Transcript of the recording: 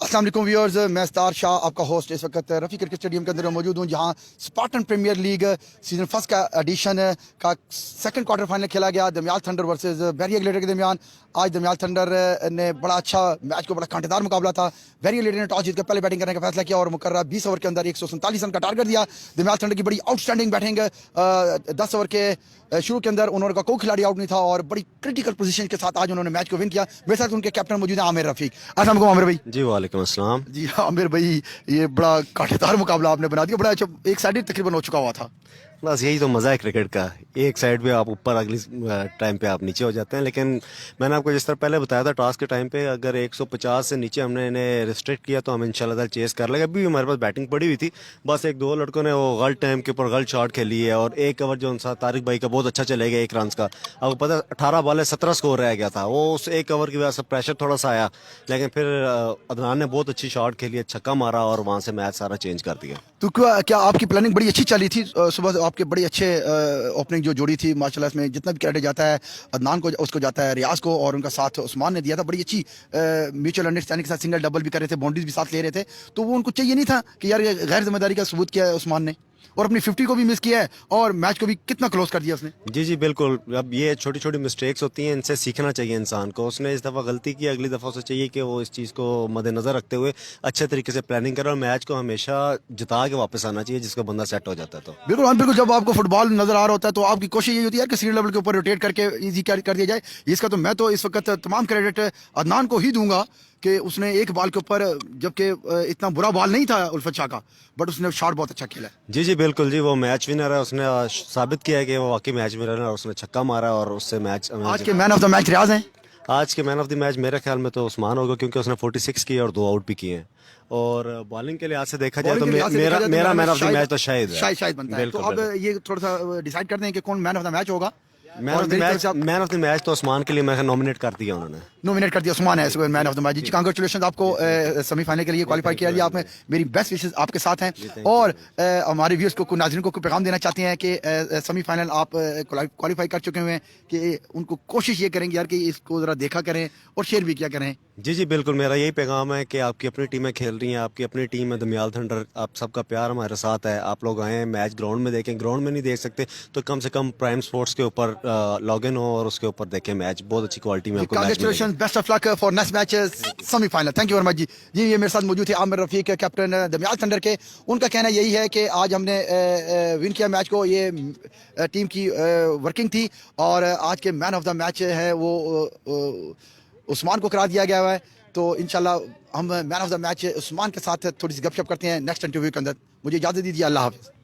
अस्सलाम वालेकुम व्यूअर्स, मैं स्टार शाह आपका होस्ट इस वक्त रफ़ी क्रिकेट स्टेडियम के अंदर मौजूद हूँ, जहाँ Spartan premier league season first का एडिशन का सेकंड क्वार्टर फाइनल खेला गया दमियाल थंडर वर्सेस वेरी एग्लेटर के दरमियान। आज दमियाल थंडर ने बड़ा अच्छा मैच को बड़ा कांटेदार मुकाबला था। वेरी एग्लेटर ने टॉस जीतकर पहले बैटिंग करने का फैसला किया और मुकर्रर 20 ओवर के अंदर 147 रन का टारगेट दिया। दमियाल थंडर की बड़ी आउटस्टैंडिंग बैटिंग 10 ओवर के शुरू के अंदर उन्होंने कोई खिलाड़ी आउट नहीं था और बड़ी क्रिटिकल पोजीशन के साथ आज उन्होंने मैच को विन किया। मेरे साथ उनके कैप्टन मौजूद है आमिर रफीक। अस्सलाम वालेकुम आमिर भाई। जी वालेकुम अस्सलाम। जी हाँ आमिर भाई, ये बड़ा कांटेदार मुकाबला आपने बना दिया, बड़ा अच्छा एक साइड तकरीबन हो चुका हुआ था। बस यही तो मज़ा है क्रिकेट का, एक साइड पे आप ऊपर, अगली टाइम पे आप नीचे हो जाते हैं। लेकिन मैंने आपको जिस तरह पहले बताया था टॉस के टाइम पे, अगर 150 से नीचे हमने इन्हें रिस्ट्रिक्ट किया तो हम इंशाल्लाह ताला चेस कर लेंगे। अभी भी हमारे पास बैटिंग पड़ी हुई थी, बस एक दो लड़कों ने वो गलत टाइम के ऊपर गलत शॉट खेली है और एक ओवर जो उनसा तारिक भाई का बहुत अच्छा चले गया 1 रन का। आपको पता 18 बॉल 17 स्कोर रह गया था, वो उस एक ओवर की वजह से प्रेशर थोड़ा सा आया। लेकिन फिर अदनान ने बहुत अच्छी शॉट खेली, छक्का मारा और वहाँ से मैच सारा चेंज कर दिया। तो क्या आपकी प्लानिंग बड़ी अच्छी चली थी? सुबह आपके बड़ी अच्छे ओपनिंग जो जोड़ी थी माशाल्लाह, इसमें जितना भी क्रेडिट जाता है अदनान को, उसको जाता है रियाज को, और उनका साथ उस्मान ने दिया था। बड़ी अच्छी म्यूचुअल अंडरस्टैंडिंग के साथ सिंगल डबल भी कर रहे थे, बाउंड्रीज भी साथ ले रहे थे। तो वो उनको चाहिए नहीं था कि यार ये गैर जिम्मेदारी का सबूत किया है उस्मान ने, और अपनी 50 को भी मिस किया है और मैच को भी कितना क्लोज कर दिया उसने। जी जी बिल्कुल। अब ये छोटी छोटी मिस्टेक्स होती हैं, इनसे सीखना चाहिए इंसान को। उसने इस दफ़ा गलती की, अगली दफ़ा उसे चाहिए कि वो इस चीज़ को मद्देनज़र रखते हुए अच्छे तरीके से प्लानिंग करे और मैच को हमेशा जिता के वापस आना चाहिए, जिसका बंदा सेट हो जाता है। तो बिल्कुल हाँ, बिल्कुल। जब आपको फुटबॉल नजर आ रहा होता है तो आपकी कोशिश यही होती है कि सीनियर लेवल के ऊपर रोटेट करके इजी कर दिया जाए। इसका तो मैं तो इस वक्त तमाम क्रेडिट अदनान को ही दूंगा कि उसने एक बॉल के ऊपर, जबकि इतना बुरा बॉल नहीं था उल्फत शाह का, बट उसने शॉट बहुत अच्छा खेला। जी जी बिल्कुल जी, वो मैच विनर है। उसने साबित किया है कि वो वाकई मैच विनर है और उसने छक्का मारा और उससे मैच आज के मैन ऑफ द मैच रियाज हैं। आज के मैन ऑफ द मैच मेरे ख्याल में तो उस्मान होगा, क्योंकि उसने 46 किए और 2 आउट भी किए हैं। और बॉलिंग के लिहाज से देखा जाए तो मेरा मैन ऑफ द मैच तो शायद बनता है। तो अब ये थोड़ा सा डिसाइड कर दें कि कौन मैन ऑफ द मैच होगा। मैन ऑफ द मैच तो उस्मान के लिए मैं नॉमिनेट कर दिया उन्होंने। नॉमिनेट कर दिया उस्मान है मैन ऑफ द मैच। जी कांग्रेचुलेशन आपको, सेमीफाइनल के लिए क्वालिफाई किया दिया आपने। मेरी बेस्ट विशेस आपके साथ हैं और हमारे व्यूअर्स को नाज़रीन को पैगाम देना चाहते हैं कि सेमीफाइनल आप क्वालिफाई कर चुके हुए हैं, कि उनको कोशिश ये करेंगे यार कि इसको ज़रा देखा करें और शेयर भी किया करें। जी जी बिल्कुल, मेरा यही पैगाम है कि आपकी अपनी टीमें खेल रही हैं, आपकी अपनी टीम है दमियाल थंडर, आप सबका प्यार हमारे साथ है। आप लोग आए मैच ग्राउंड में देखें, ग्राउंड में नहीं देख सकते तो कम से कम प्राइम स्पोर्ट्स के ऊपर लॉग इन हो और उसके ऊपर देखें मैच। बहुत अच्छी क्वालिटी में आपको मैच मिलेगा। Best of luck for next match semifinal. Thank you very much ji. जी ये मेरे साथ मौजूद थे आमिर रफीक, कैप्टन दमियाल थंडर के। उनका कहना यही है कि आज हमने विन किया मैच को, ये टीम की वर्किंग थी और आज के मैन ऑफ द मैच है वो उस्मान को करार दिया गया है। तो इंशाल्लाह हम man of the match Usman के साथ थोड़ी सी गपशप करते हैं नेक्स्ट इंटरव्यू के अंदर। मुझे इजाज़त दीजिए, अल्लाह हाफिज़।